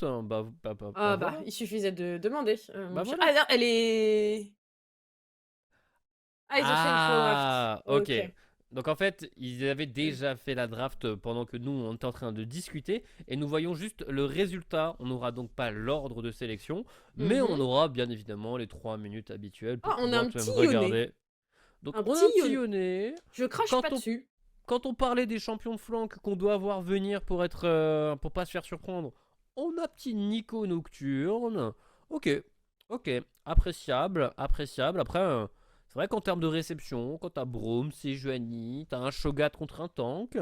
draft, Ah bah, voilà. il suffisait de demander, Bah mon cher. voilà. Ah non, elle est ils ont fait une faux draft. Ah, ok. OK. Donc en fait, ils avaient déjà fait la draft pendant que nous, on était en train de discuter, et nous voyons juste le résultat. On n'aura donc pas l'ordre de sélection, mais on Mmh. aura bien évidemment les 3 minutes habituelles pour Ah, on a pouvoir un tout de petit même Lyonnais, regarder. Donc un on a petit un petit Lyonnais. Lyonnais. Je crache pas Quand on, dessus. quand on parlait des champions de flanc qu'on doit voir venir pour être, pour pas se faire surprendre, on a petit Nico Nocturne. Ok, ok, appréciable, appréciable. Après, c'est vrai qu'en termes de réception, quand t'as Brome, Sejuani, t'as un Shogat contre un tank,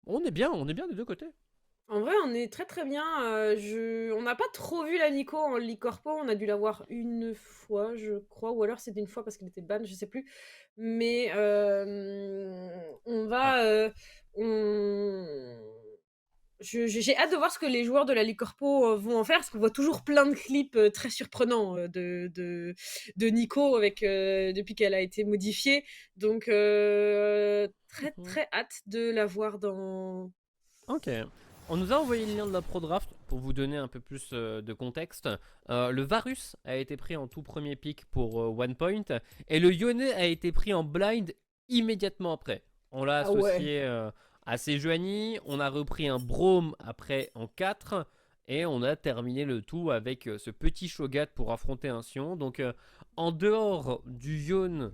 on est bien des deux côtés. En vrai, on est très, très bien, on n'a pas trop vu la Nico en Ligue Corpo, on a dû la voir une fois, je crois, ou alors c'était une fois parce qu'elle était ban, je sais plus. Mais, on Ah, va, on j'ai hâte de voir ce que les joueurs de la Ligue Corpo, vont en faire, parce qu'on voit toujours plein de clips, très surprenants, de Nico avec, depuis qu'elle a été modifiée. Donc, très, mhm. très hâte de la voir dans Ok. On nous a envoyé le lien de la Pro Draft pour vous donner un peu plus de contexte. Le Varus a été pris en tout premier pick pour One Point et le Yone a été pris en blind immédiatement après. On l'a ah ouais! associé à Sejuani, on a repris un Brome après en 4 et on a terminé le tout avec ce petit Shogat pour affronter un Sion. Donc en dehors du Yone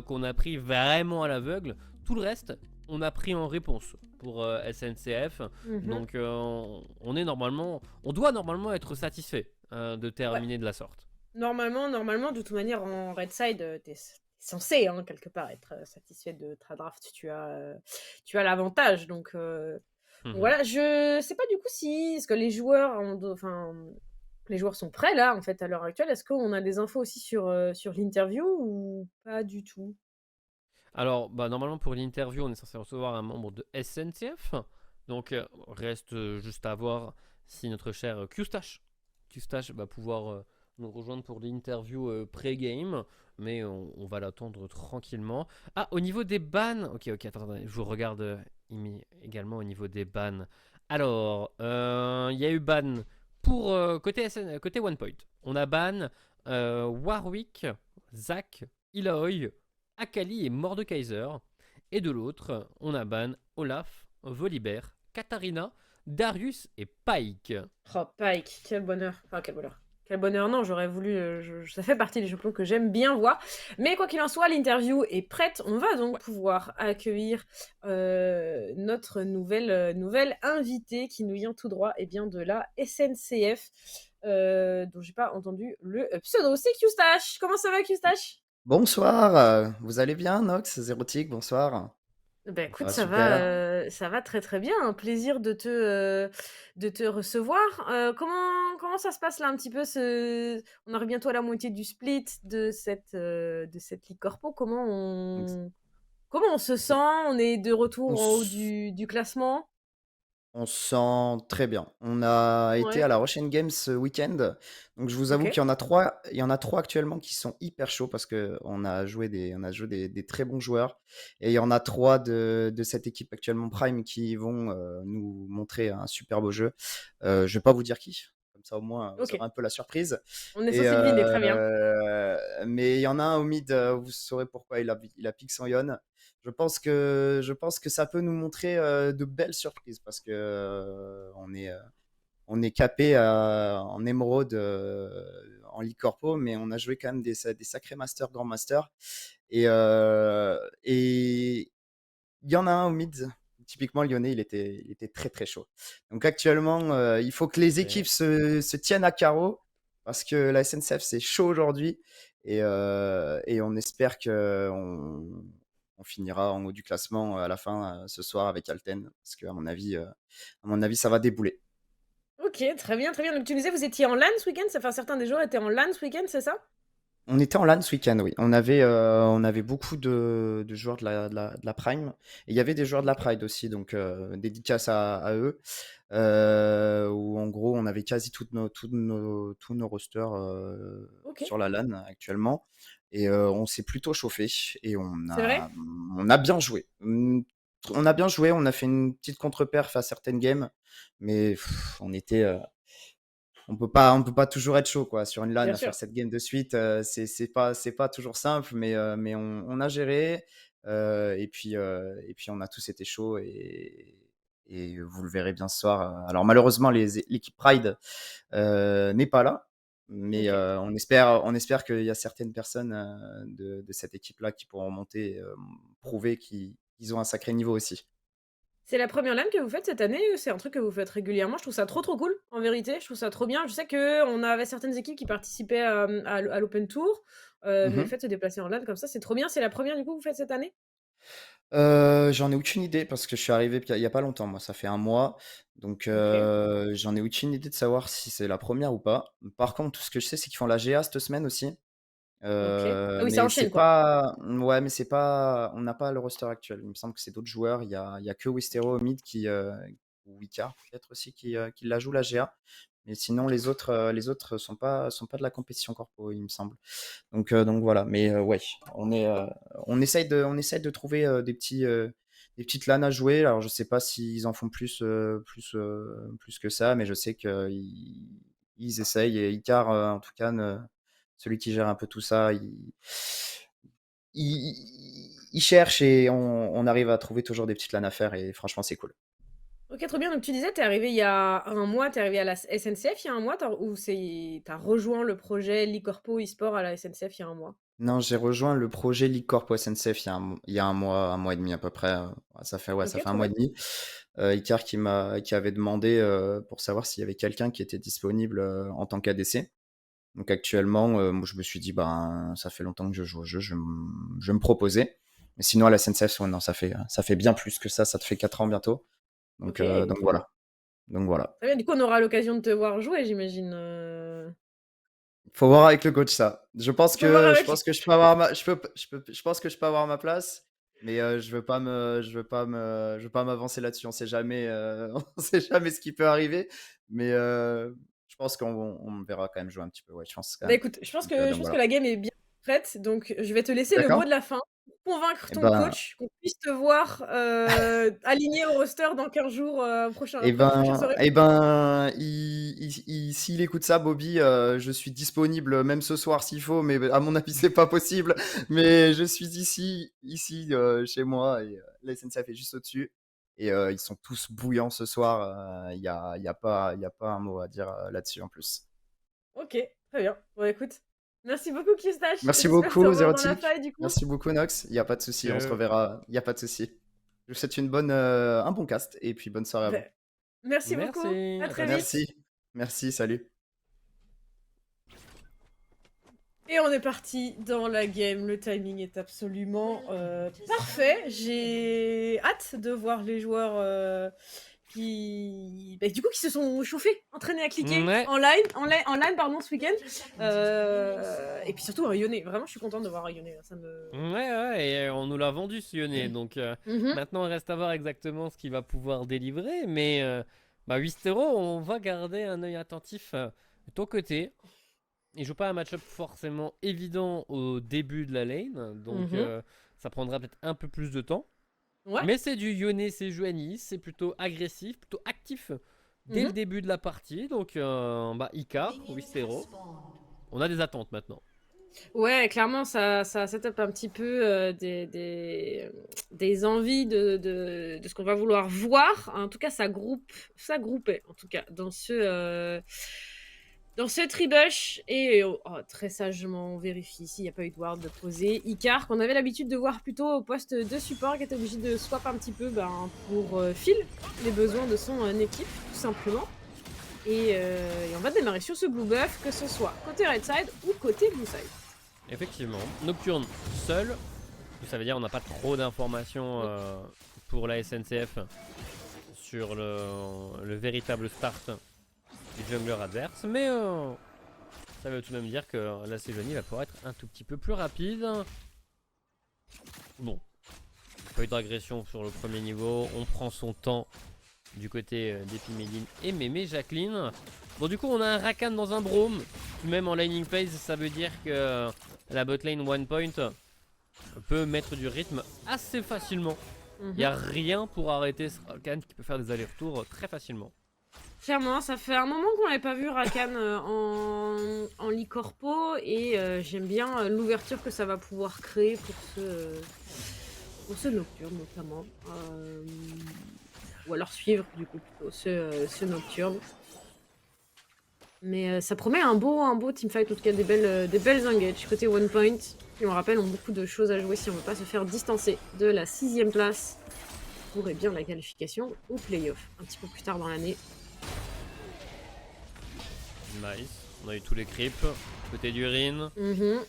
qu'on a pris vraiment à l'aveugle, tout le reste on a pris en réponse pour SNCF. Mmh. Donc on doit normalement être satisfait de Ouais. terminer de la sorte. Normalement, de toute manière, en red side, tu censé, hein, quelque part, être, satisfait de ta draft. Tu as l'avantage, donc Mhm. voilà. Je sais pas du coup si est-ce que les joueurs ont de enfin, les joueurs sont prêts là, en fait, à l'heure actuelle? Est-ce qu'on a des infos aussi sur l'interview ou pas du tout? Alors, normalement pour l'interview, on est censé recevoir un membre de SNCF. Donc, reste juste à voir si notre cher Custache va pouvoir nous rejoindre pour l'interview pré-game. Mais on va l'attendre tranquillement. Ah, au niveau des bans. Ok, ok, attendez, je vous regarde également au niveau des bans. Alors, il y a eu ban pour côté One Point. On a ban Warwick, Zach, Ilaoi, Akali et Mordekaiser. Et de l'autre, on a ban Olaf, Volibear, Katarina, Darius et Pike. Oh Pike, quel bonheur. Enfin, quel bonheur. Quel bonheur, non, j'aurais voulu, ça fait partie des champions que j'aime bien voir. Mais quoi qu'il en soit, l'interview est prête. On va donc Ouais. pouvoir accueillir, notre nouvelle invitée qui nous vient tout droit, et bien, de la SNCF, dont j'ai pas entendu le, pseudo. C'est Qstache. Comment ça va, Qstache? Bonsoir, vous allez bien, Nox, Zérotique, bonsoir. Ben écoute, Ah, super. ça va très, très bien. Un plaisir de te recevoir. Comment ça se passe là un petit peu on arrive bientôt à la moitié du split de cette Ligue Corpo. Donc, Comment on se sent? c'est- On est de on, retour en haut s- du classement? on se sent très bien. On a été à Ouais, la Russian Games ce week-end. Donc, je vous avoue OK. qu'il y en a trois actuellement qui sont hyper chauds parce on a joué des très bons joueurs. Et il y en a trois de cette équipe actuellement Prime qui vont nous montrer un super beau jeu. Je vais pas vous dire qui. Comme ça, au moins, vous OK. aurez un peu la surprise. On est Et, censé deviner, très bien. mais il y en a un au mid, vous saurez pourquoi il a pique son Yon. Je pense que ça peut nous montrer de belles surprises parce que on est capé en émeraude en Ligue Corpo, mais on a joué quand même des sacrés masters, grand masters. Et il y en a un au mid. Typiquement, Lyonnais, il était très très chaud. Donc actuellement, il faut que les équipes Ok. se tiennent à carreau parce que la SNCF, c'est chaud aujourd'hui. Et on espère qu'on finira en haut du classement à la fin ce soir avec Alten. Parce qu'à mon avis, ça va débouler. OK, très bien, très bien. Donc tu me disais, vous étiez en LAN ce week-end? Enfin, certains des joueurs étaient en LAN ce week-end, c'est ça? On était en LAN ce week-end, oui. On avait beaucoup de joueurs de la Prime. Et il y avait des joueurs de la OK, Pride aussi, donc dédicace à eux. Où en gros, on avait quasi tous nos rosters OK. sur la LAN actuellement. Et on s'est plutôt chauffé. Et on C'est vrai? a, on a bien joué. On a bien joué, on a fait une petite contre-perf à certaines games. Mais on était on peut pas toujours être chaud quoi. Sur une LAN, Bien à faire sûr. 7 games de suite, c'est pas toujours simple, mais on a géré. Et puis on a tous été chauds et vous le verrez bien ce soir. Alors malheureusement, l'équipe Pride n'est pas là, mais Ok. on espère qu'il y a certaines personnes de cette équipe-là qui pourront monter, prouver qu'ils ont un sacré niveau aussi. C'est la première LAN que vous faites cette année ou c'est un truc que vous faites régulièrement? Je trouve ça trop, trop cool, en vérité, je trouve ça trop bien. Je sais qu'on avait certaines équipes qui participaient, à l'open tour, mais le Mhm. fait de se déplacer en LAN comme ça, c'est trop bien. C'est la première du coup que vous faites cette année? J'en ai aucune idée parce que je suis arrivé il y a pas longtemps, moi, ça fait un mois. Donc, OK, j'en ai aucune idée de savoir si c'est la première ou pas. Par contre, tout ce que je sais, c'est qu'ils font la GA cette semaine aussi. OK. Ah oui, ça Mais enchaîne c'est quoi. pas, ouais, mais c'est pas, on n'a pas le roster actuel. Il me semble que c'est d'autres joueurs. Il y a que Wistero au mid ou Icar peut-être aussi qui la joue la GA. Mais sinon, les autres sont pas de la compétition corpo, il me semble. Donc voilà, mais ouais, on est, on essaye de trouver des petites LAN à jouer. Alors je sais pas s'ils en font plus que ça, mais je sais qu'ils essayent. Et Icar, en tout cas, celui qui gère un peu tout ça, il cherche et on arrive à trouver toujours des petites LAN à faire et franchement c'est cool. OK, trop bien. Donc tu disais, tu es arrivé il y a un mois, tu es arrivé à la SNCF il y a un mois, ou tu as rejoint le projet Licorpo eSport à la SNCF il y a un mois? Non, j'ai rejoint le projet League Corp SNCF il y a un mois et demi à peu près. Ouais, ça OK, fait un trop mois et bien. demi. Icar qui avait demandé pour savoir s'il y avait quelqu'un qui était disponible en tant qu'ADC. Donc actuellement, moi je me suis dit, ben, ça fait longtemps que je joue au jeu, je vais me proposer. Mais sinon, à la SNCF, ouais, non, ça fait bien plus que ça te fait 4 ans bientôt. OK, Donc trop bien. voilà. Donc voilà. Très bien, du coup, on aura l'occasion de te voir jouer, j'imagine, Faut voir avec le coach ça. faut voir Je avec. pense que je peux avoir je pense que je peux avoir ma place, mais je veux pas m'avancer là-dessus. On sait jamais, on sait jamais ce qui peut arriver, mais je pense on me verra quand même jouer un petit peu. Ouais, je pense quand Bah, même. écoute, je Donc pense que voilà. la game est bien prête, donc je vais te laisser le mot D'accord. de la fin pour convaincre Et ton ben, coach qu'on puisse te voir, aligné au roster dans 15 jours, prochain soirée. s'il écoute ça, Bobby, je suis disponible même ce soir s'il faut, mais à mon avis c'est pas possible. Mais je suis ici chez moi et la SNCF est juste au-dessus. Et ils sont tous bouillants ce soir. Il y a pas un mot à dire là-dessus en plus. OK, très bien. Bon, écoute, merci beaucoup Kistache, Merci j'espère te beaucoup, revoir dans la Zérotic. faille du coup. Merci beaucoup, Nox. Il y a pas de souci, on se Euh, reverra. Il y a pas de souci. Je vous souhaite un bon cast et puis bonne soirée à Bah, vous. merci beaucoup, Merci, à à très très vite. vite. Merci. Merci, salut. Et on est parti dans la game, le timing est absolument parfait. J'ai hâte de voir les joueurs du coup, qui se sont chauffés, entraînés à cliquer Ouais, en live pardon, ce week-end. Et puis surtout rayonner. Vraiment, je suis contente de voir rayonner. Ça me. ouais, et on nous l'a vendu ce Lyonnais, donc Mhm, maintenant il reste à voir exactement ce qu'il va pouvoir délivrer, mais bah 8-0, on va garder un œil attentif de ton côté. Il joue pas un match-up forcément évident au début de la lane, donc mhm. ça prendra peut-être un peu plus de temps. Ouais. Mais c'est du Yone Sejuani, c'est plutôt agressif, plutôt actif dès le Mhm. début de la partie. Donc, bah, Icar, 8-0. On a des attentes maintenant. Ouais, clairement, ça set up un petit peu des envies de ce qu'on va vouloir voir. En tout cas, ça groupait, en tout cas, dans ce tribush. Et très sagement, on vérifie s'il n'y a pas eu de ward de poser. Icar, qu'on avait l'habitude de voir plutôt au poste de support, qui était obligé de swap un petit peu pour fill les besoins de son équipe, tout simplement. Et on va démarrer sur ce blue buff, que ce soit côté red side ou côté blue side. Effectivement, Nocturne seul. Ça veut dire qu'on n'a pas trop d'informations pour la SNCF sur le véritable start du jungler adverse. Mais ça veut tout de même dire que la Sejuani va pouvoir être un tout petit peu plus rapide. Bon, pas eu d'agression sur le premier niveau. On prend son temps du côté d'Epimedine et Mémé Jacqueline. Bon, du coup, on a un Rakan dans un Brome. Même en laning phase, ça veut dire que la botlane one point peut mettre du rythme assez facilement. Il n'y a rien pour arrêter ce Rakan qui peut faire des allers-retours très facilement. Clairement, ça fait un moment qu'on n'avait pas vu Rakan en Licorpo et j'aime bien l'ouverture que ça va pouvoir créer pour ce Nocturne notamment. Ou alors suivre du coup plutôt ce Nocturne. Mais ça promet un beau teamfight, en tout cas des belles engages. Côté One Point, qui on rappelle ont beaucoup de choses à jouer si on veut pas se faire distancer de la 6ème place pour bien la qualification au playoff un petit peu plus tard dans l'année. Nice. On a eu tous les creeps. Côté d'urine. Je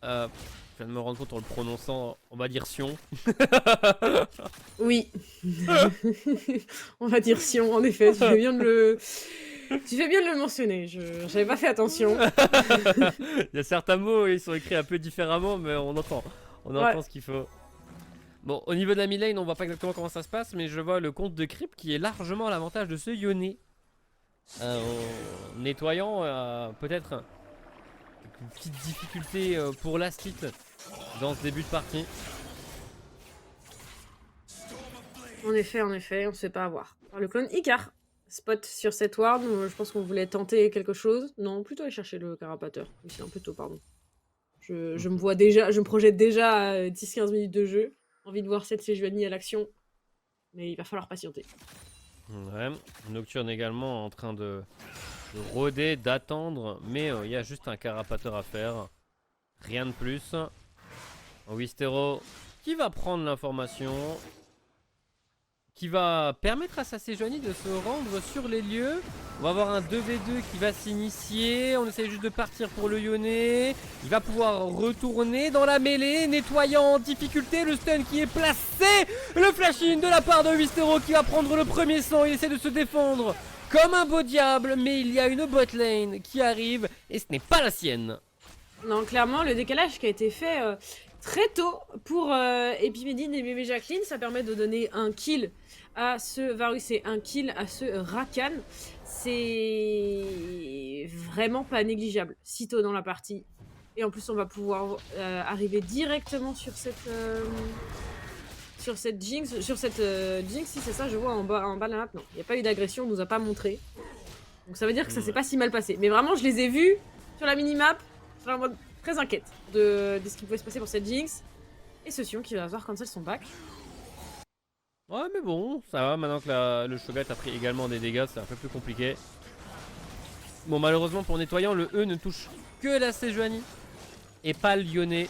viens de me rendre compte en le prononçant, on va dire Sion. Oui. On va dire Sion, en effet. Tu fais bien de le mentionner. J'avais pas fait attention. Il y a certains mots, ils sont écrits un peu différemment, mais on entend ce qu'il faut. Bon, au niveau de la mid lane, on voit pas exactement comment ça se passe, mais je vois le compte de creep qui est largement à l'avantage de ce Yone. En nettoyant peut-être une petite difficulté pour Last Hit dans ce début de partie. En effet, on se fait pas avoir. Alors, le clone Icar spot sur cette ward, je pense qu'on voulait tenter quelque chose. Non, plutôt aller chercher le carapateur. Oui, c'est un peu tôt, pardon. Je me projette déjà à 10-15 minutes de jeu. Envie de voir cette Sejuani à l'action. Mais il va falloir patienter. Ouais, Nocturne également en train de rôder, d'attendre, mais il y a juste un carapateur à faire. Rien de plus. Wistero qui va prendre l'information, qui va permettre à sa Sejuani de se rendre sur les lieux. On va avoir un 2v2 qui va s'initier. On essaie juste de partir pour le Yone. Il va pouvoir retourner dans la mêlée, nettoyant en difficulté le stun qui est placé. Le flash-in de la part de Wistero qui va prendre le premier sang. Il essaie de se défendre comme un beau diable, mais il y a une bot lane qui arrive et ce n'est pas la sienne. Non, clairement, le décalage qui a été fait très tôt pour Epimedine et Mémé Jacqueline, ça permet de donner un kill à ce Varus et un kill à ce Rakan. C'est vraiment pas négligeable, si tôt dans la partie. Et en plus, on va pouvoir arriver directement sur cette Jinx. Sur cette Jinx, si c'est ça, je vois en bas de la map. Non, il n'y a pas eu d'agression, on nous a pas montré. Donc ça veut dire que ça s'est pas si mal passé. Mais vraiment, je les ai vus sur la minimap. Je suis en mode très inquiète de ce qui pouvait se passer pour cette Jinx. Et ce Sion qui va avoir cancel son back. Ouais, mais bon, ça va. Maintenant que le Shogat a pris également des dégâts, c'est un peu plus compliqué. Bon, malheureusement pour nettoyant, le E ne touche que la Sejuani et pas le Yone.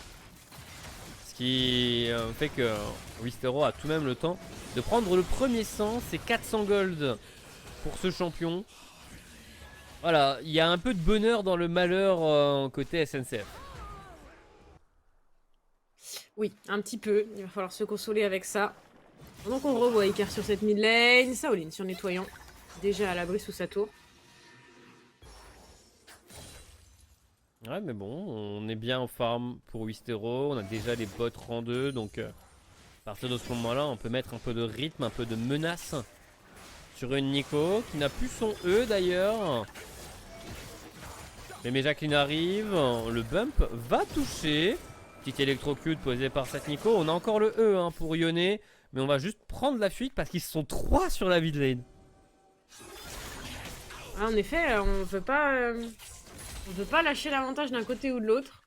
Ce qui fait que Wistero a tout de même le temps de prendre le premier sang. C'est 400 gold pour ce champion. Voilà, il y a un peu de bonheur dans le malheur côté SNCF. Oui, un petit peu. Il va falloir se consoler avec ça. Donc on revoit Icar sur cette mid lane. Shaolin sur nettoyant. Déjà à l'abri sous sa tour. Ouais, mais bon, on est bien en farm pour Wistero. On a déjà les bots rang 2. Donc à partir de ce moment-là, on peut mettre un peu de rythme, un peu de menace sur une Nico qui n'a plus son E d'ailleurs. Mais Jacqueline arrive, le bump va toucher. Petite électrocute posée par cette Nico. On a encore le E pour Yone, mais on va juste prendre la fuite parce qu'ils sont 3 sur la mid lane. Ah, en effet, on veut pas lâcher l'avantage d'un côté ou de l'autre.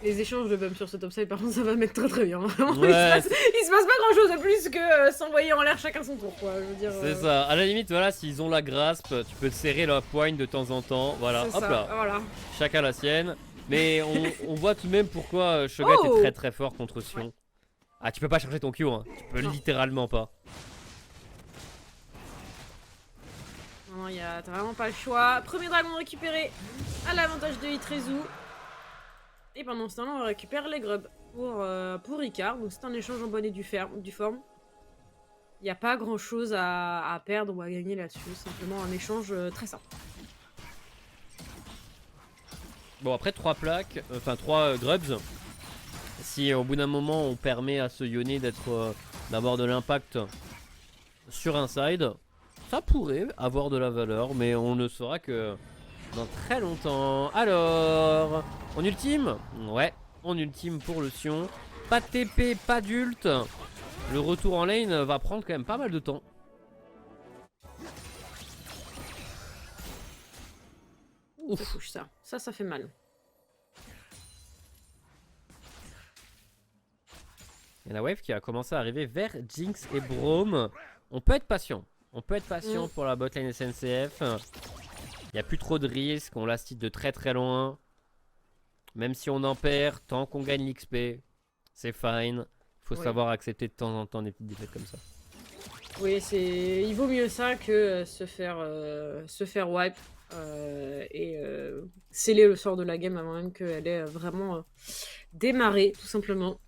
Les échanges de bump sur ce topside, par contre, ça va mettre très très bien. Vraiment, Ouais, il se passe pas grand chose de plus que s'envoyer en l'air chacun son tour, quoi. Je veux dire. c'est ça. À la limite, voilà, s'ils ont la grasp, tu peux te serrer la poigne de temps en temps. Voilà, hop ça, là. voilà. Chacun la sienne. Mais on voit tout de même pourquoi Shogat est très très fort contre Sion. Ouais. Ah, tu peux pas charger ton Q, hein. Tu peux littéralement pas. Non, t'as vraiment pas le choix. Premier dragon récupéré à l'avantage de Itrezu. Et pendant ce temps-là, on récupère les grubs pour Icar. Donc c'est un échange en bonne et due forme. Il n'y a pas grand-chose à perdre ou à gagner là-dessus. Simplement un échange très simple. Bon, après 3 plaques, enfin 3 grubs. Si au bout d'un moment on permet à ce Yone d'avoir de l'impact sur un side, ça pourrait avoir de la valeur, mais on ne saura que dans très longtemps. Alors, on ultime? Ouais, en ultime pour le Sion. Pas de TP, pas d'ult. Le retour en lane va prendre quand même pas mal de temps. Ouf. Ça touche ça. Ça fait mal. Il y a la wave qui a commencé à arriver vers Jinx et Braum. On peut être patient. On peut être patient pour la botlane SNCF. Il n'y a plus trop de risques. On la cite de très très loin. Même si on en perd, tant qu'on gagne l'XP, c'est fine. Faut savoir accepter de temps en temps des petites défaites comme ça. Oui, il vaut mieux ça que se faire wipe et sceller le sort de la game avant même qu'elle ait vraiment démarré, tout simplement.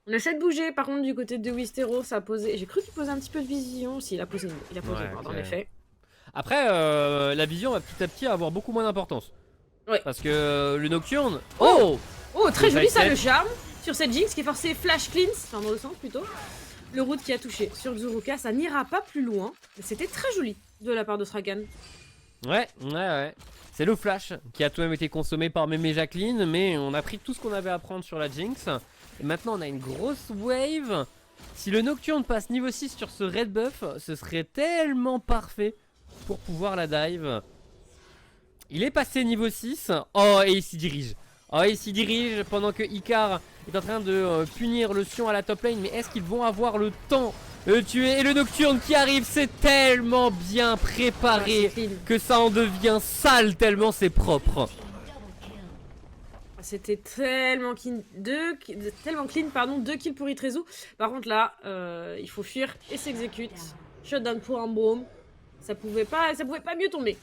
On essaie de bouger, par contre, du côté de Wistero, ça a posé... J'ai cru qu'il posait un petit peu de vision. Si, il a posé, pardon, en effet. Après, la vision va petit à petit avoir beaucoup moins d'importance. Ouais. Parce que le Nocturne... Oh, très joli ça, le charme sur cette Jinx qui est forcée flash cleanse, enfin dans le sens plutôt. Le root qui a touché sur Xuruka, ça n'ira pas plus loin. Mais c'était très joli de la part de Stragan. Ouais. C'est le flash qui a tout de même été consommé par Mémé Jacqueline, mais on a pris tout ce qu'on avait à prendre sur la Jinx. Et maintenant on a une grosse wave. Si le Nocturne passe niveau 6 sur ce red buff, ce serait tellement parfait pour pouvoir la dive. Il est passé niveau 6. Oh, et il s'y dirige. Pendant que Icar est en train de punir le Sion à la top lane. Mais est-ce qu'ils vont avoir le temps de le tuer? Et le Nocturne qui arrive, c'est tellement bien préparé que ça en devient sale tellement c'est propre. C'était tellement clean, 2 kills pour Itrezu. Par contre là, il faut fuir et s'exécute. Shutdown pour un Braum. Ça pouvait pas mieux tomber.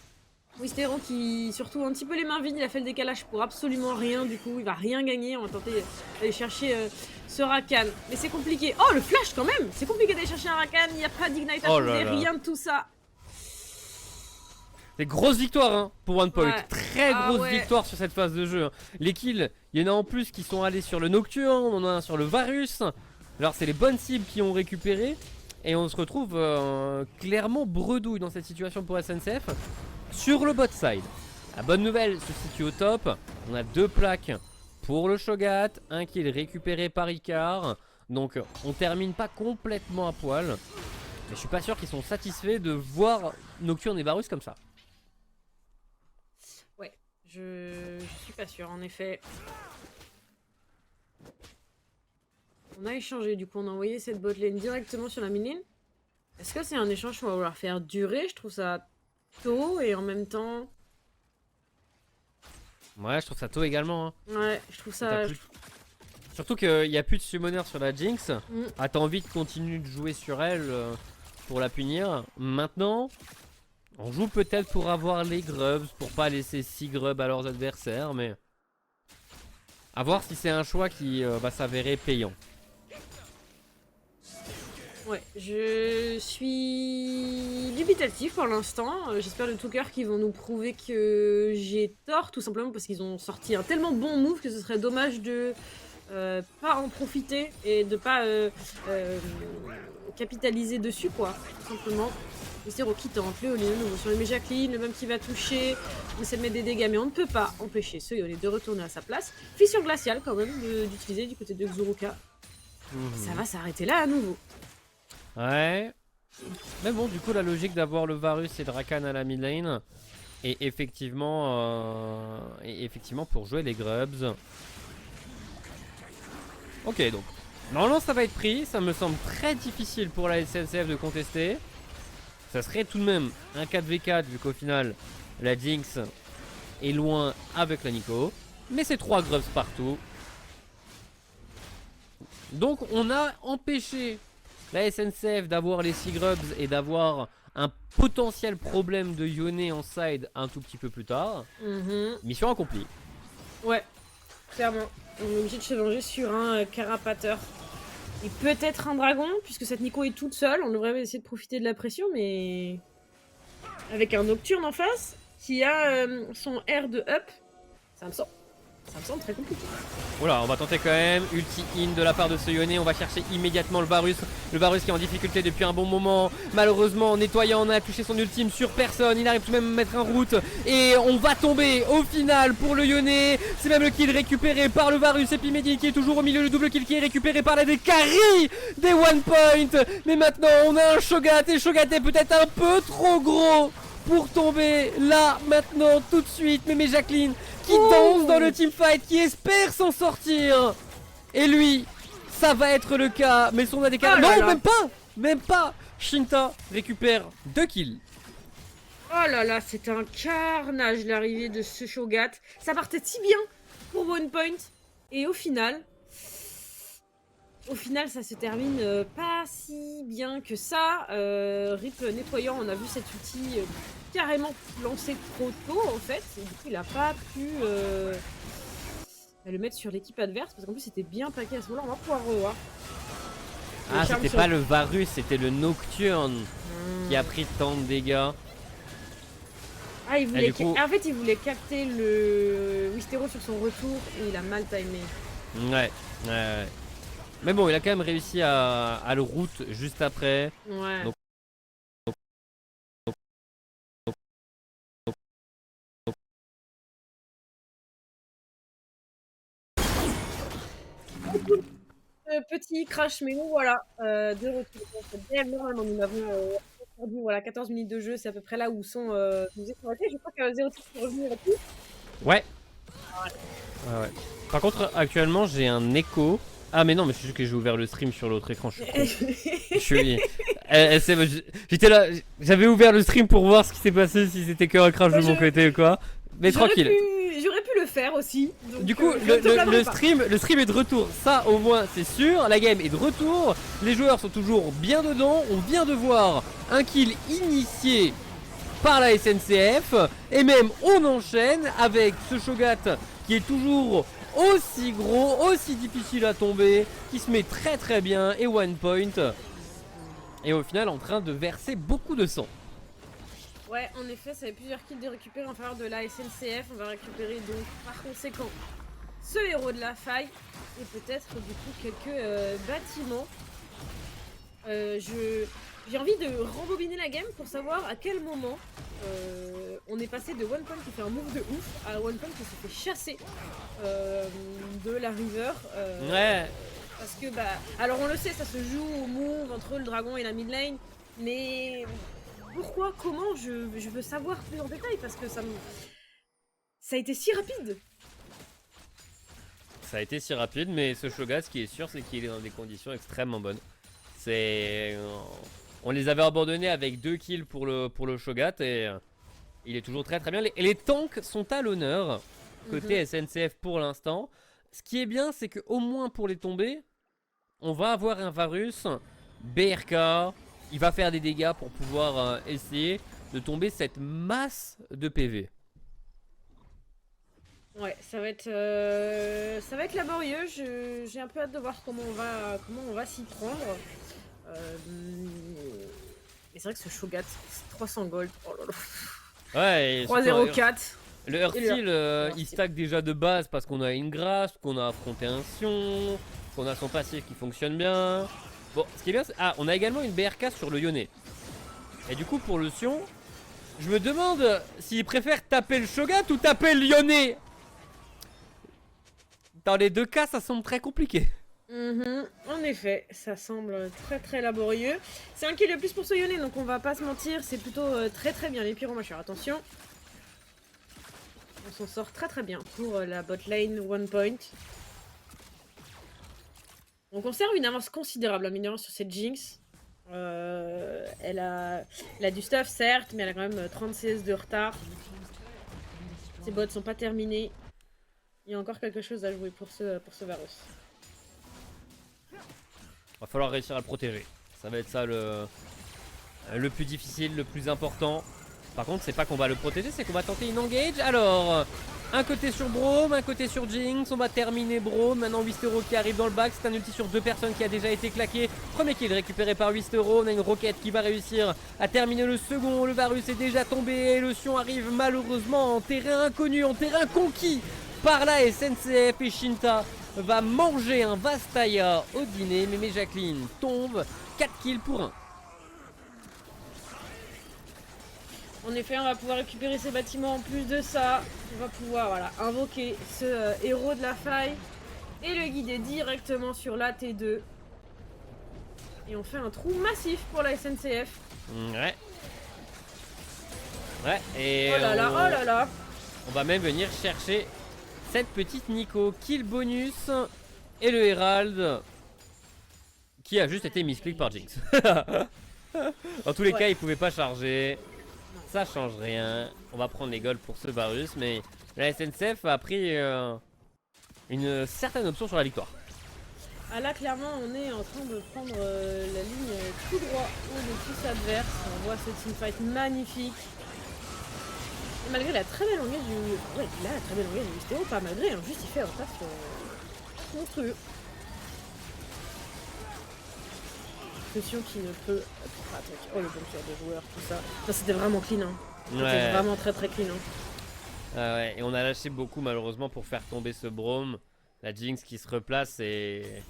Wistero qui, surtout un petit peu les mains vides, il a fait le décalage pour absolument rien, du coup il va rien gagner. On va tenter d'aller chercher ce Rakan. Mais c'est compliqué. Oh, le flash quand même. C'est compliqué d'aller chercher un Rakan, il n'y a pas d'ignite à trouver, rien de tout ça. C'est grosse victoire hein, pour OnePoint. Ouais. Très grosse victoire sur cette phase de jeu. Les kills, il y en a en plus qui sont allés sur le Nocturne, on en a un sur le Varus. Alors c'est les bonnes cibles qui ont récupéré. Et on se retrouve clairement bredouille dans cette situation pour SNCF. Sur le bot side, la bonne nouvelle se situe au top. On a 2 plaques pour le Shogat, un kill récupéré par Icar. Donc on termine pas complètement à poil. Mais je suis pas sûr qu'ils sont satisfaits de voir Nocturne et Varus comme ça. Ouais, je suis pas sûre en effet. On a échangé, du coup on a envoyé cette botlane directement sur la mid-lane. Est-ce que c'est un échange qu'on va vouloir faire durer? Je trouve ça tôt et en même temps... Ouais, je trouve ça tôt également. Hein. Ouais, je trouve ça... Surtout qu'il n'y a plus de summoner sur la Jinx. Ah, t'as envie de continuer de jouer sur elle pour la punir. Maintenant, on joue peut-être pour avoir les grubs, pour pas laisser 6 grubs à leurs adversaires, mais... à voir si c'est un choix qui va s'avérer payant. Ouais, je suis dubitatif pour l'instant. J'espère de tout cœur qu'ils vont nous prouver que j'ai tort, tout simplement parce qu'ils ont sorti un tellement bon move que ce serait dommage de pas en profiter et de pas capitaliser dessus, quoi, tout simplement. Wistero qui tente, Léoline, nouveau sur le Jacqueline, le même qui va toucher, on essaie de mettre des dégâts, mais on ne peut pas empêcher ce Yone de retourner à sa place. Fissure glaciale, quand même, d'utiliser du côté de Xuruka. Ça va s'arrêter là à nouveau. Ouais. Mais bon, du coup, la logique d'avoir le Varus et Drakan à la mid lane. Et effectivement, pour jouer les grubs. Ok, donc. Normalement, ça va être pris. Ça me semble très difficile pour la SNCF de contester. Ça serait tout de même un 4v4, vu qu'au final, la Jinx est loin avec la Nico. Mais c'est 3 grubs partout. Donc, on a empêché la SNCF d'avoir les 6 grubs et d'avoir un potentiel problème de Yone en side un tout petit peu plus tard. Mission accomplie. Ouais, clairement. On est obligé de se venger sur un carapateur. Et peut-être un dragon, puisque cette Nico est toute seule. On devrait essayer de profiter de la pression, mais... avec un Nocturne en face, qui a son R de up. Ça me sent. Ça me semble très compliqué. Voilà, on va tenter quand même. Ulti in de la part de ce Yone. On va chercher immédiatement le Varus. Le Varus qui est en difficulté depuis un bon moment. Malheureusement, en nettoyant, on a touché son ultime sur personne. Il arrive tout de même à mettre en route. Et on va tomber au final pour le Yone. C'est même le kill récupéré par le Varus. Et puis Mehdi qui est toujours au milieu. Le double kill qui est récupéré par la Dekari des One Point. Mais maintenant, on a un Shogat. Et Shogat est peut-être un peu trop gros pour tomber là, maintenant, tout de suite. Mais Jacqueline qui danse dans le teamfight, qui espère s'en sortir. Et lui, ça va être le cas. Mais son ADK... Oh là non, là. même pas. Shinta récupère 2 kills. Oh là là, c'est un carnage l'arrivée de ce Shogat. Ça partait si bien pour One Point. Et au final, ça se termine pas si bien que ça. Rip nettoyant, on a vu cet outil carrément lancé trop tôt en fait. Et du coup, il a pas pu le mettre sur l'équipe adverse parce qu'en plus, c'était bien paqué à ce moment-là. On va pouvoir revoir. Le Ah, charme c'était sur- pas le Varus, c'était le Nocturne qui a pris tant de dégâts. Ah, il voulait du coup- en fait, il voulait capter le Wistero sur son retour et il a mal timé. Ouais. Mais bon, il a quand même réussi à le route juste après. Ouais. Donc- Petit crash, mais nous voilà, de retour dans cette game. Normalement, nous avons perdu 14 minutes de jeu, c'est à peu près là où sont nous étions arrêtés. Je crois que 0 est revenu là-dessus. Ouais. Ouais. Par contre, actuellement, j'ai un écho. Ah, mais non, mais c'est juste que j'ai ouvert le stream sur l'autre écran. Je suis con. Je suis. J'étais là, j'avais ouvert le stream pour voir ce qui s'est passé, si c'était que un crash de mon côté ou quoi. Mais tranquille. J'aurais pu le faire aussi. Donc, Du coup, je ne te blâmerai pas. le stream est de retour. Ça, au moins, c'est sûr. La game est de retour. Les joueurs sont toujours bien dedans. On vient de voir un kill initié par la SNCF. Et même, on enchaîne avec ce Shogat qui est toujours aussi gros, aussi difficile à tomber, qui se met très très bien. Et One Point. Et au final, en train de verser beaucoup de sang. Ouais, en effet, ça avait plusieurs kills de récupérer en faveur de la SNCF. On va récupérer donc par conséquent ce héros de la faille et peut-être du coup quelques bâtiments. J'ai envie de rembobiner la game pour savoir à quel moment on est passé de One Point qui fait un move de ouf à One Point qui se fait chasser de la river. Ouais. Parce que bah, alors on le sait, ça se joue au move entre le dragon et la mid lane, mais pourquoi, comment, je veux savoir plus en détail parce que ça a été si rapide. Ça a été si rapide, mais ce Shogat, ce qui est sûr, c'est qu'il est dans des conditions extrêmement bonnes. C'est, on les avait abandonnés avec 2 kills pour le Shogat et il est toujours très très bien. Les tanks sont à l'honneur côté SNCF pour l'instant. Ce qui est bien, c'est que au moins pour les tomber, on va avoir un Varus, BRK. Il va faire des dégâts pour pouvoir essayer de tomber cette masse de PV. Ouais, ça va être laborieux. J'ai un peu hâte de voir comment on va s'y prendre. Mais c'est vrai que ce Shogat, c'est 300 gold. Oh là là. Ouais, et 3-0-4. le Hurtil, il stack déjà de base parce qu'on a une grâce, qu'on a affronté un Sion, qu'on a son passif qui fonctionne bien. Bon, ce qui est bien, c'est... Ah, on a également une BRK sur le Yone. Et du coup, pour le Sion, je me demande s'il préfère taper le Shogat ou taper le Yone. Dans les deux cas, ça semble très compliqué. En effet, ça semble très très laborieux. C'est un kill de plus pour ce Yone, donc on va pas se mentir, c'est plutôt très très bien. Les pyromacheurs, attention. On s'en sort très très bien pour la bot lane One Point. On conserve une avance considérable, mine de rien, sur cette Jinx. Elle a du stuff, certes, mais elle a quand même 30 CS de retard. Ses bots sont pas terminés. Il y a encore quelque chose à jouer pour ce Varus. Va falloir réussir à le protéger. Ça va être ça le plus difficile, le plus important. Par contre, c'est pas qu'on va le protéger, c'est qu'on va tenter une engage. Alors, un côté sur Braum, un côté sur Jinx. On va terminer Braum. Maintenant, 8 euros qui arrive dans le back. C'est un ulti sur 2 personnes qui a déjà été claqué. Premier kill récupéré par 8 euros. On a une roquette qui va réussir à terminer le second. Le Varus est déjà tombé. Et le Sion arrive malheureusement en terrain inconnu, en terrain conquis par là SNCF et Shinta va manger un Vastaya au dîner. Mais Jacqueline tombe, 4 kills pour 1. En effet, on va pouvoir récupérer ces bâtiments. En plus de ça, on va pouvoir voilà, invoquer ce héros de la faille et le guider directement sur la T2. Et on fait un trou massif pour la SNCF. Ouais. Ouais, et Oh là là, oh là là. on va même venir chercher cette petite Nico. Kill bonus et le Herald qui a juste été misclick par Jinx. Dans tous les cas, il pouvait pas charger. Ça change rien. On va prendre les golds pour ce Varus, mais la SNCF a pris une certaine option sur la victoire. Ah là, clairement, on est en train de prendre la ligne tout droit au Nexus adverse. On voit ce teamfight magnifique. Et malgré la très belle longueur du... Ouais, là, la très belle longueur du Mystéo, pas malgré, hein, juste il fait un taf monstrueux. Pression qui ne peut pas attaquer. Oh, le bunker de joueurs, tout ça. Ça, c'était vraiment clean, hein. C'était vraiment très très clean, hein. Ah ouais, et on a lâché beaucoup malheureusement pour faire tomber ce Braum. La Jinx qui se replace est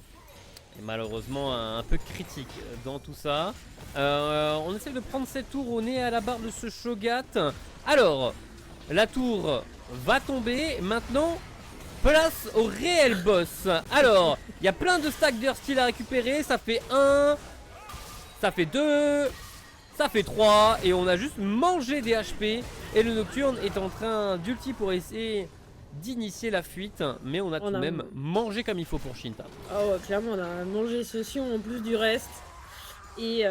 malheureusement un peu critique dans tout ça. On essaie de prendre cette tour au nez à la barre de ce Shogat. Alors, la tour va tomber. Maintenant, place au réel boss. Alors, il y a plein de stacks d'Earth Steel à récupérer. Ça fait 1, ça fait 2, ça fait 3. Et on a juste mangé des HP. Et le Nocturne est en train d'ulti pour essayer d'initier la fuite. Mais on a tout de même mangé comme il faut pour Shinta. Ah ouais, clairement, on a mangé ce sion en plus du reste. Et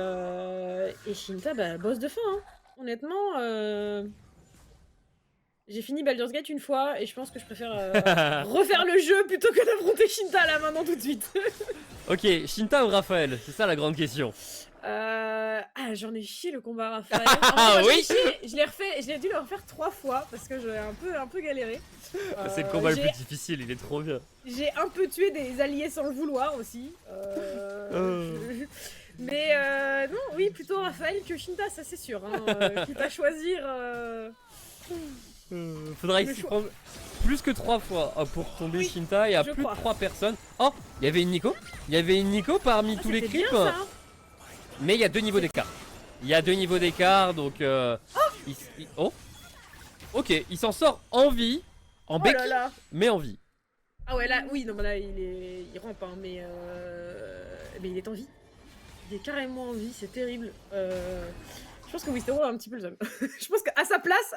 Shinta, bah, boss de fin, hein. Honnêtement, j'ai fini Baldur's Gate une fois et je pense que je préfère refaire le jeu plutôt que d'affronter Shinta là maintenant tout de suite. Ok, Shinta ou Raphaël? C'est ça la grande question. Ah, j'en ai chié le combat Raphaël. Ah oui, je l'ai refait, je l'ai dû le refaire 3 fois parce que j'ai un peu galéré. c'est le combat le plus difficile, il est trop bien. J'ai un peu tué des alliés sans le vouloir aussi. Mais non, oui, plutôt Raphaël que Shinta, ça c'est sûr. Hein. Quitte à choisir. Faudra ici prendre plus que 3 fois pour tomber Shinta et à plus de 3 personnes. Oh, il y avait une Nico. Il y avait une Nico parmi tous les creeps. Mais il y a 2 niveaux d'écart. Il y a 2 niveaux d'écart, donc oh. Ok, il s'en sort en vie, en bec, mais en vie. Ah ouais, là, oui, non, mais là, il rampe, hein, mais il est en vie. Il est carrément en vie, c'est terrible. Je pense que Wistero a un petit peu le seum. Je pense qu'à sa place,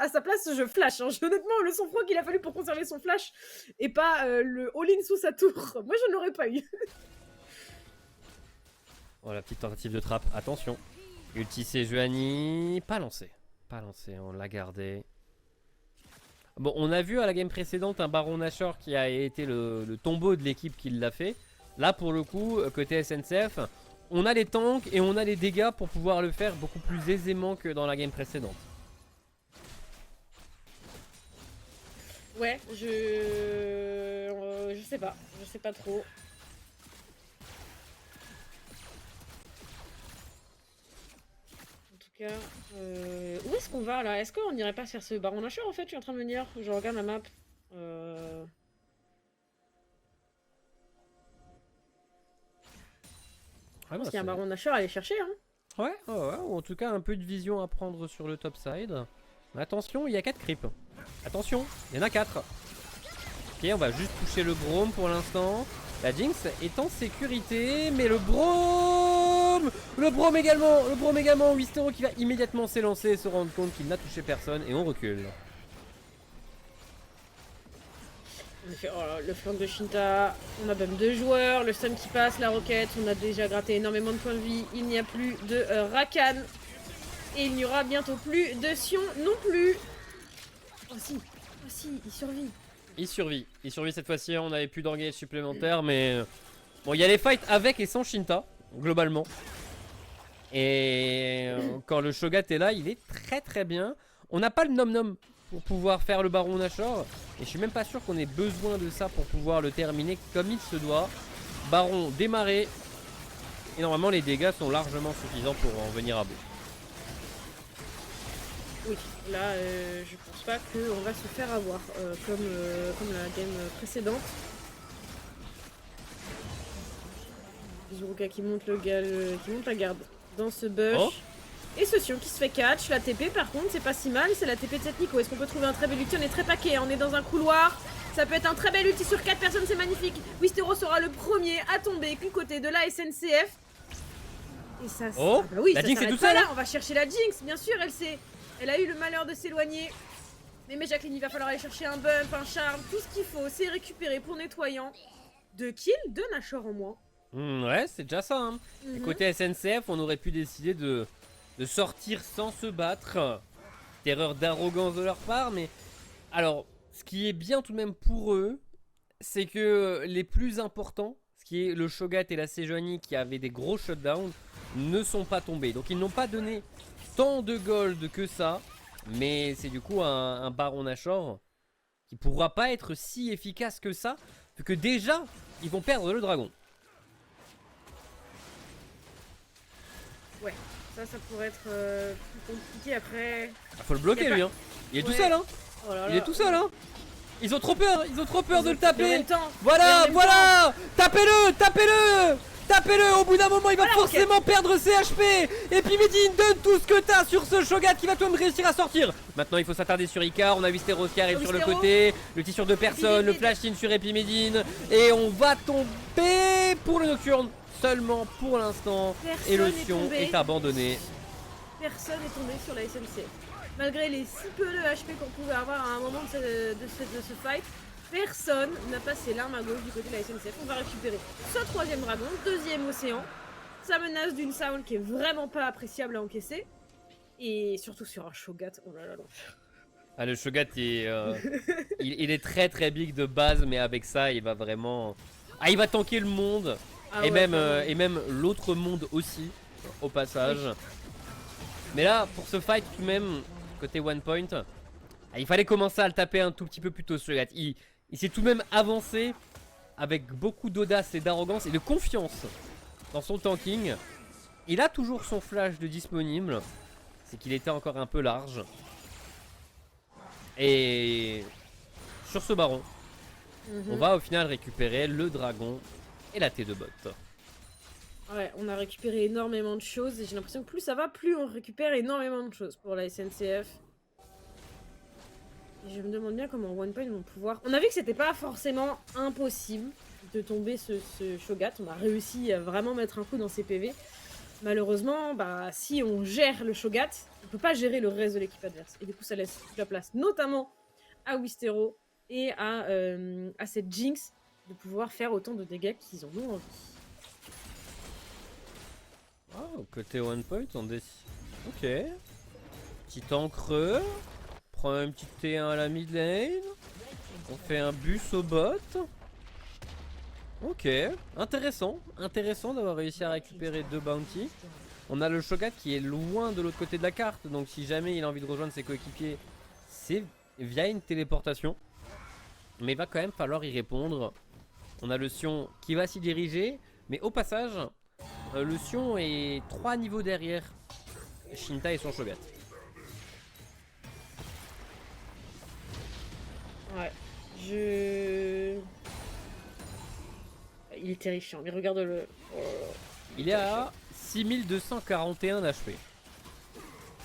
je flash. Hein. Honnêtement, le sang-froid qu'il a fallu pour conserver son flash et pas le all-in sous sa tour. Moi, je n'aurais pas eu. Oh, la petite tentative de trappe. Attention. Ulti Sejuani. Pas lancé. Pas lancé, on l'a gardé. Bon, on a vu à la game précédente un Baron Nashor qui a été le tombeau de l'équipe qui l'a fait. Là, pour le coup, côté SNCF, on a les tanks et on a les dégâts pour pouvoir le faire beaucoup plus aisément que dans la game précédente. Ouais, je sais pas. Je sais pas trop. Où est-ce qu'on va là? Est-ce qu'on n'irait pas faire ce Baron Nashor en fait? Je suis en train de me dire, je regarde la map. Je pense qu'il y a un Baron Nashor à aller chercher. Hein. Ouais, ou en tout cas un peu de vision à prendre sur le top side. Mais attention, il y a 4 creeps. Attention, il y en a 4. Ok, on va juste toucher le Braum pour l'instant. La Jinx est en sécurité, mais le Braum également, Wistero qui va immédiatement s'élancer et se rendre compte qu'il n'a touché personne et on recule. On fait, le flanc de Shinta, on a même 2 joueurs, le stun qui passe, la roquette, on a déjà gratté énormément de points de vie, il n'y a plus de Rakan et il n'y aura bientôt plus de Sion non plus. Oh si, il survit. Il survit cette fois-ci, on n'avait plus d'engage supplémentaire, mais bon, il y a les fights avec et sans Shinta, globalement. Et quand le Shogat est là, il est très très bien. On n'a pas le nom-nom pour pouvoir faire le Baron Nashor, et je suis même pas sûr qu'on ait besoin de ça pour pouvoir le terminer comme il se doit. Baron démarré, et normalement les dégâts sont largement suffisants pour en venir à bout. Oui, là, je pense pas qu'on va se faire avoir comme la game précédente. Zuruka qui monte qui monte la garde dans ce bush. Oh. Et ce Sion qui se fait catch. La TP par contre, c'est pas si mal, c'est la TP de cette Nico. Est-ce qu'on peut trouver un très bel ulti? On est très paquet, on est dans un couloir. Ça peut être un très bel ulti sur 4 personnes, c'est magnifique. Wistero sera le premier à tomber du côté de la SNCF. Et ça, Oh, bah oui, la ça Jinx est s'arrête toute pas seule, là. hein. On va chercher la Jinx, bien sûr, elle a eu le malheur de s'éloigner. Mais Jacqueline, il va falloir aller chercher un bump, un charme, tout ce qu'il faut, c'est récupérer pour nettoyant. 2 kills, 2 Nashor en moins. Ouais, c'est déjà ça. Hein. Et côté SNCF, on aurait pu décider de sortir sans se battre. Erreur d'arrogance de leur part, mais alors, ce qui est bien tout de même pour eux, c'est que les plus importants, ce qui est le Shogat et la Sejuani qui avaient des gros shutdowns, ne sont pas tombés. Donc ils n'ont pas donné tant de gold que ça, mais c'est du coup un Baron Nashor qui pourra pas être si efficace que ça, vu que déjà, ils vont perdre le dragon. Ouais, ça pourrait être plus compliqué après. Ah, faut le bloquer lui, hein. Il est tout seul, hein. Oh là là. Il est tout seul, hein. Ils ont trop peur de le Ils ont taper. en même temps. Voilà, Et en même voilà. Tapez-le. Au bout d'un moment, il va Voilà, forcément perdre ses HP. Et puis Medine, donne tout ce que t'as sur ce Shogat qui va tout de même réussir à sortir. Maintenant, il faut s'attarder sur Icar. On a Wistero qui arrive sur le Wistero. côté. Le tir sur 2 personnes. Le flash in sur Epimedine. Et on va tomber pour le Nocturne. Seulement pour l'instant. Et le Sion est abandonné. Personne n'est tombé sur la SNCF. Malgré les si peu de HP qu'on pouvait avoir à un moment de ce fight, personne n'a passé l'arme à gauche du côté de la SNCF. On va récupérer ce 3e dragon, 2e océan. Ça menace d'une sound qui est vraiment pas appréciable à encaisser. Et surtout sur un Shogat. Oh là là là. Ah, le Shogat il est très très big de base, mais avec ça il va vraiment... Ah, il va tanker le monde. Ah et, ouais, même l'autre monde aussi, au passage. Oui. Mais là, pour ce fight tout de même, côté one point, il fallait commencer à le taper un tout petit peu plus tôt ce Shogat. Il s'est tout de même avancé avec beaucoup d'audace et d'arrogance et de confiance dans son tanking. Il a toujours son flash de disponible. C'est qu'il était encore un peu large. Et sur ce baron, on va au final récupérer le dragon et la T de bot. Ouais, on a récupéré énormément de choses et j'ai l'impression que plus ça va, plus on récupère énormément de choses pour la SNCF. Et je me demande bien comment One Point vont pouvoir... On a vu que c'était pas forcément impossible de tomber ce Shogat. On a réussi à vraiment mettre un coup dans ses PV. Malheureusement, bah, si on gère le Shogat, on peut pas gérer le reste de l'équipe adverse. Et du coup, ça laisse toute la place, notamment à Wistero et à cette Jinx, de pouvoir faire autant de dégâts qu'ils en ont envie. Oh, côté one point, on décide. Ok. Petit temps creux. Prend un petit T1 à la mid lane. On fait un bus au bot. Ok. Intéressant. Intéressant d'avoir réussi à récupérer 2 bounty. On a le Shogat qui est loin de l'autre côté de la carte. Donc si jamais il a envie de rejoindre ses coéquipiers, c'est via une téléportation. Mais il va quand même falloir y répondre. On a le Sion qui va s'y diriger. Mais au passage, le Sion est 3 niveaux derrière Shinta et son Shogat. Ouais, il est terrifiant, mais regarde-le. Oh, il est à 6241 HP.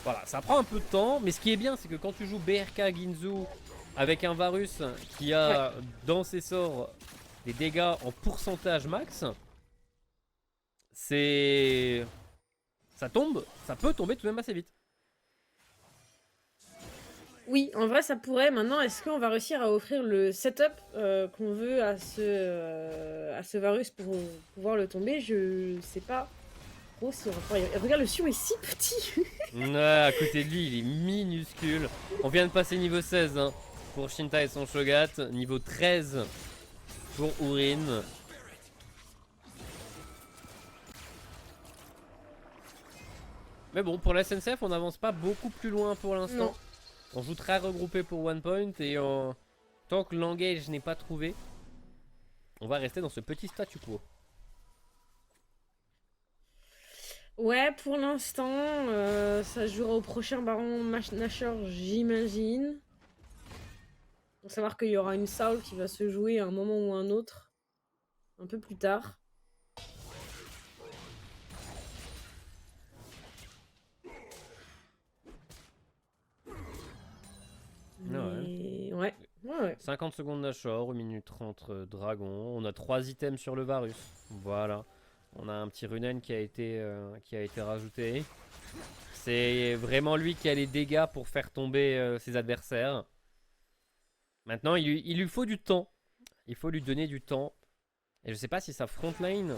Voilà, ça prend un peu de temps, mais ce qui est bien, c'est que quand tu joues BRK Ginzu avec un Varus qui a dans ses sorts des dégâts en pourcentage max, c'est... ça peut tomber tout de même assez vite. Oui, en vrai, ça pourrait. Maintenant, est-ce qu'on va réussir à offrir le setup qu'on veut à ce Varus pour pouvoir le tomber? Je sais pas trop si on va pouvoir y... Regarde, le Sion est si petit. À côté de lui, il est minuscule. On vient de passer niveau 16 hein, pour Shinta et son Shogat. Niveau 13 pour Urin. Mais bon, pour la SNCF, on n'avance pas beaucoup plus loin pour l'instant. On joue très regroupé pour one point et tant que l'engage n'est pas trouvé, on va rester dans ce petit statu quo. Ouais, pour l'instant, ça se jouera au prochain Baron Nashor, j'imagine. Faut savoir qu'il y aura une Saul qui va se jouer à un moment ou un autre, un peu plus tard. Mais ouais, ouais. 50 secondes Nashor, 1 minute 30 Dragon. On a 3 items sur le Varus. Voilà. On a un petit Runen qui a été rajouté. C'est vraiment lui qui a les dégâts pour faire tomber ses adversaires. Maintenant, il lui faut du temps. Il faut lui donner du temps. Et je sais pas si sa frontline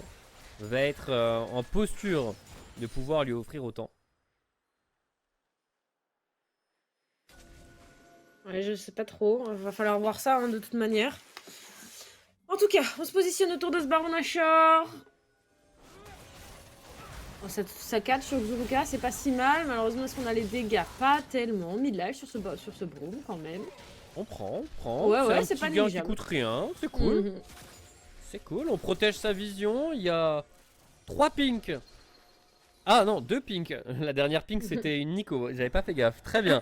va être en posture de pouvoir lui offrir autant. Ouais, je sais pas trop. Va falloir voir ça hein, de toute manière. En tout cas, on se positionne autour de ce Baron Nashor. Bon, ça catch sur Xuruka, c'est pas si mal. Malheureusement, est-ce qu'on a les dégâts? Pas tellement. Midlife sur ce Broom quand même. On prend. Ouais, c'est pas un petit gain qui négligeable. coûte rien. C'est cool. Mhm. C'est cool. On protège sa vision. Il y a 3 pinks. Ah non, 2 pinks. La dernière pink c'était une Nico. J'avais pas fait gaffe. Très bien.